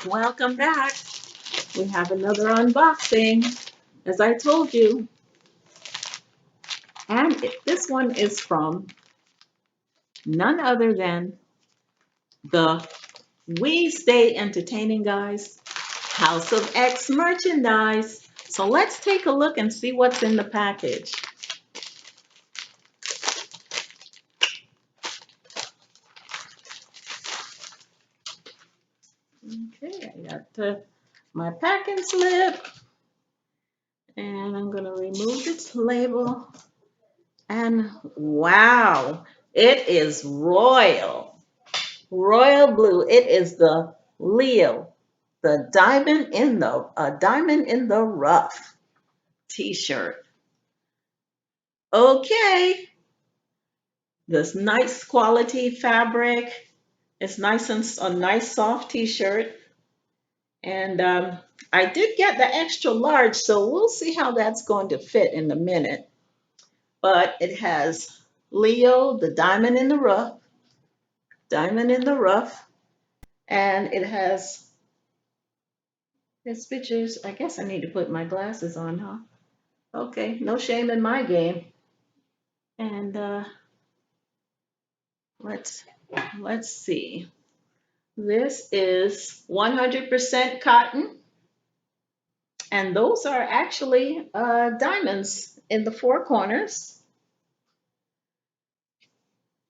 Welcome back. We have another unboxing, as I told you. And this one is from none other than the We Stay Entertaining Guys House of X merchandise. So let's take a look and see what's in the package. Okay, I got my packing slip, and I'm going to remove this label. And wow, it is royal blue. It is the Leo, the diamond in the rough t-shirt. Okay, this nice quality fabric. It's nice and a nice soft t-shirt. And I did get the extra large, so we'll see how that's going to fit in a minute. But it has Leo, the diamond in the rough, and it has its pictures. I guess I need to put my glasses on, huh? Okay, no shame in my game. And let's let's see. This is 100% cotton, and those are actually diamonds in the four corners.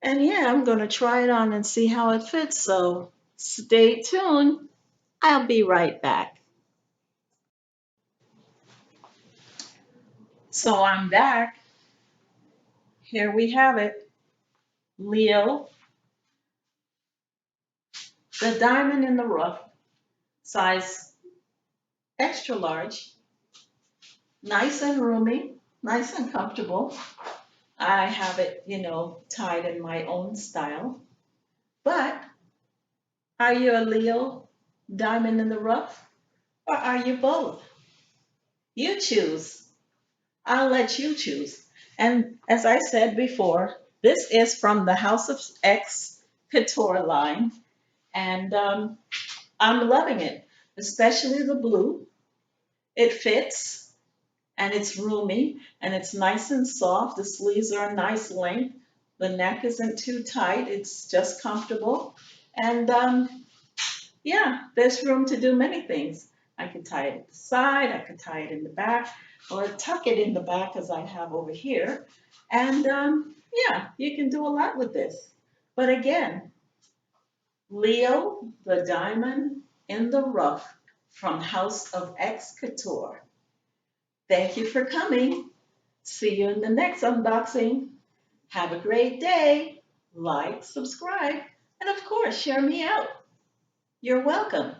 And yeah, I'm gonna try it on and see how it fits. So stay tuned. I'll be right back. So I'm back. Here we have it. Leo, the diamond in the rough, size extra large, nice and roomy, nice and comfortable. I have it, tied in my own style. But are you a Leo, diamond in the rough, or are you both? You choose. I'll let you choose. And as I said before, this is from the House of X Couture line, and I'm loving it, especially the blue. It fits, and it's roomy, and it's nice and soft. The sleeves are a nice length. The neck isn't too tight. It's just comfortable. And yeah, there's room to do many things. I could tie it at the side, I could tie it in the back, or tuck it in the back as I have over here. And yeah, you can do a lot with this. But again, Leo, the diamond in the rough from House of X Couture. Thank you for coming. See you in the next unboxing. Have a great day. Like, subscribe, and of course, share me out. You're welcome.